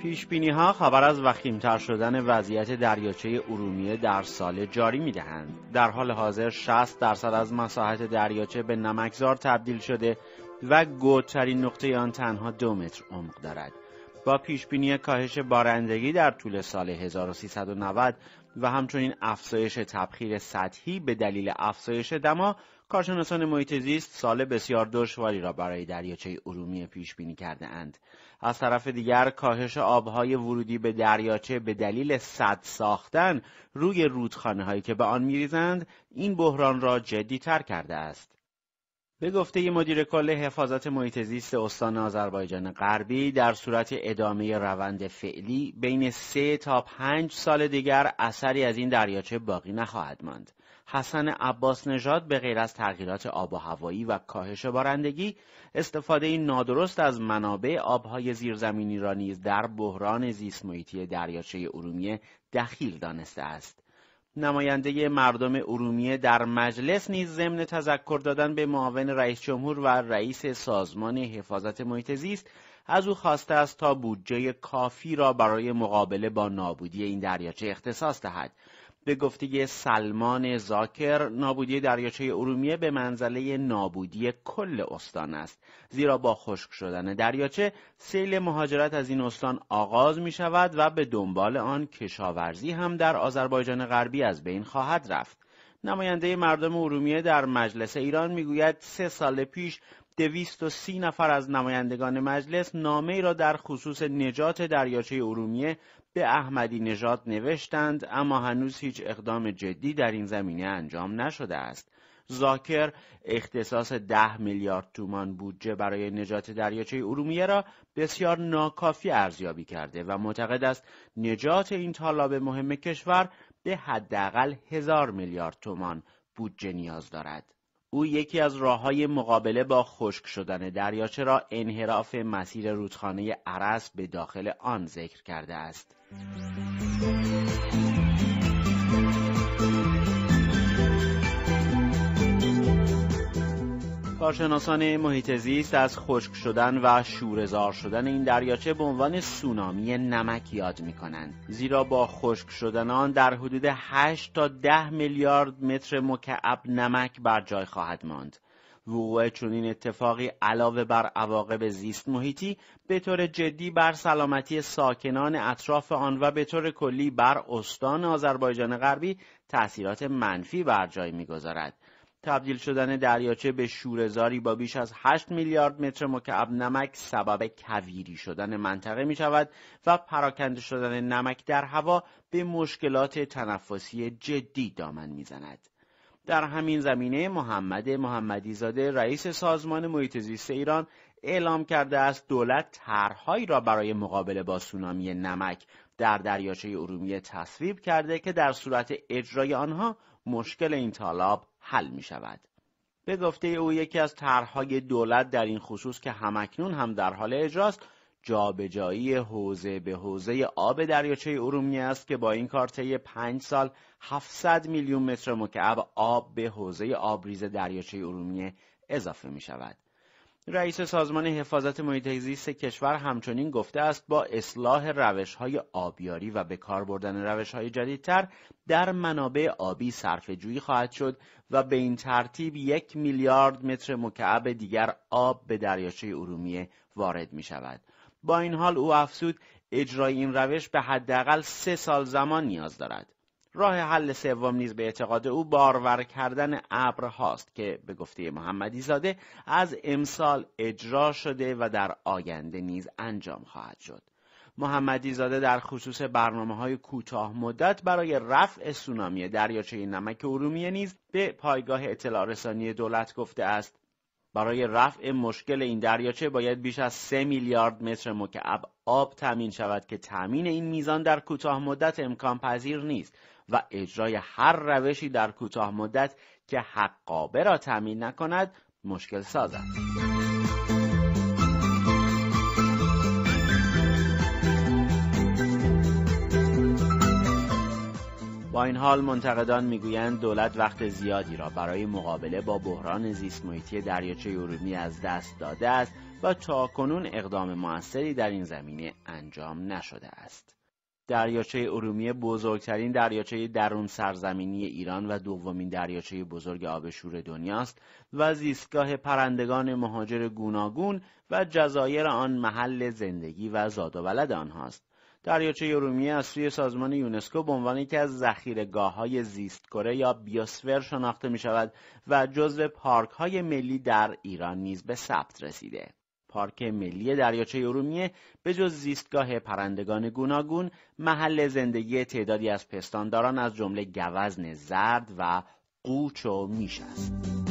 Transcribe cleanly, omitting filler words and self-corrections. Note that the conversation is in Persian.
پیش‌بینی‌ها خبر از وخیم‌تر شدن وضعیت دریاچه ارومیه در سال جاری می‌دهند. در حال حاضر 60% از مساحت دریاچه به نمکزار تبدیل شده و گودترین نقطه آن تنها 2 متر عمق دارد. با پیش‌بینی کاهش بارندگی در طول سال 1390 و همچنین افزایش تبخیر سطحی به دلیل افزایش دما، کارشناسان محیط زیست سال بسیار دشواری را برای دریاچه ارومیه پیش بینی کرده اند. از طرف دیگر کاهش آبهای ورودی به دریاچه به دلیل سد ساختن روی رودخانه‌هایی که به آن می‌ریزند این بحران را جدی‌تر کرده است. به گفته مدیر کل حفاظت محیط زیست استان آذربایجان غربی، در صورت ادامه روند فعلی بین 3 تا 5 سال دیگر اثری از این دریاچه باقی نخواهد ماند. حسن عباس نژاد به غیر از تغییرات آب و هوایی و کاهش بارندگی، استفاده نادرست از منابع آبهای زیرزمینی را نیز در بحران زیست محیطی دریاچه ارومیه دخیل دانسته است. نماینده مردم ارومیه در مجلس نیز ضمن تذکر دادن به معاون رئیس جمهور و رئیس سازمان حفاظت محیط زیست از او خواسته است تا بودجه کافی را برای مقابله با نابودی این دریاچه اختصاص دهد. به گفته سلمان زاکر، نابودی دریاچه ارومیه به منزله نابودی کل استان است، زیرا با خشک شدن دریاچه سیل مهاجرت از این استان آغاز می شود و به دنبال آن کشاورزی هم در آذربایجان غربی از بین خواهد رفت. نماینده مردم ارومیه در مجلس ایران می گوید 3 سال پیش 230 نفر از نمایندگان مجلس نامه‌ای را در خصوص نجات دریاچه ارومیه به احمدی نژاد نوشتند، اما هنوز هیچ اقدام جدی در این زمینه انجام نشده است. زاکر اختصاص 10 میلیارد تومان بودجه برای نجات دریاچه ارومیه را بسیار ناکافی ارزیابی کرده و معتقد است نجات این تالاب مهم کشور به حداقل 1000 میلیارد تومان بودجه نیاز دارد. او یکی از راه‌های مقابله با خشک شدن دریاچه را انحراف مسیر رودخانه ارس به داخل آن ذکر کرده است. کارشناسان محیط زیست از خشک شدن و شوره‌زار شدن این دریاچه به عنوان سونامی نمک یاد می‌کنند، زیرا با خشک شدن آن در حدود 8 تا 10 میلیارد متر مکعب نمک بر جای خواهد ماند. وقوع چنین اتفاقی علاوه بر عواقب زیست محیطی به طور جدی بر سلامتی ساکنان اطراف آن و به طور کلی بر استان آذربایجان غربی تأثیرات منفی بر جای می‌گذارد. تبدیل شدن دریاچه به شوره‌زاری با بیش از 8 میلیارد متر مکعب نمک سبب کویری شدن منطقه می شود و پراکنده شدن نمک در هوا به مشکلات تنفسی جدی دامن می زند. در همین زمینه محمدی زاده رئیس سازمان محیط زیست ایران اعلام کرده است دولت طرح‌هایی را برای مقابله با سونامی نمک در دریاچه ارومیه تصویب کرده که در صورت اجرای آنها مشکل این تالاب حل می شود. به گفته او یکی از طرح‌های دولت در این خصوص که همکنون هم در حال اجراست، جابجایی حوزه به حوزه آب دریاچه ارومیه است که با این کار طی 5 سال 700 میلیون متر مکعب آب به حوزه آبریز دریاچه ارومیه اضافه می شود. رئیس سازمان حفاظت محیط زیست کشور همچنین گفته است با اصلاح روش‌های آبیاری و به کار بردن روش‌های جدیدتر در منابع آبی صرفه‌جویی خواهد شد و به این ترتیب 1 میلیارد متر مکعب دیگر آب به دریاچه ارومیه وارد می شود. با این حال او افزود اجرای این روش به حداقل 3 سال زمان نیاز دارد. راه حل سوم نیز به اعتقاد او بارور کردن ابرهاست که به گفته محمدی زاده از امسال اجرا شده و در آینده نیز انجام خواهد شد. محمدی زاده در خصوص برنامه‌های کوتاه مدت برای رفع سونامی دریاچه نمک ارومیه نیز به پایگاه اطلاع رسانی دولت گفته است برای رفع مشکل این دریاچه باید بیش از 3 میلیارد متر مکعب آب تامین شود که تامین این میزان در کوتاه مدت امکان پذیر نیست و اجرای هر روشی در کوتاه مدت که حقابه را تامین نکند مشکل ساز است. با این حال منتقدان میگویند دولت وقت زیادی را برای مقابله با بحران زیست محیطی دریاچه ارومیه از دست داده است و تاکنون اقدام موثری در این زمینه انجام نشده است. دریاچه ارومیه بزرگترین دریاچه درون سرزمینی ایران و دومین دریاچه بزرگ آب شور دنیاست و زیستگاه پرندگان مهاجر گوناگون و جزایر آن محل زندگی و زاد و ولد آنهاست. دریاچه ارومیه از سوی سازمان یونسکو به عنوان یکی از ذخیره‌گاه‌های زیستکره یا بیوسفر شناخته می‌شود و جزو پارک‌های ملی در ایران نیز به ثبت رسیده. پارک ملی دریاچه ارومیه به جز زیستگاه پرندگان گوناگون، محل زندگی تعدادی از پستانداران از جمله گوزن زرد و قوچ و میش است.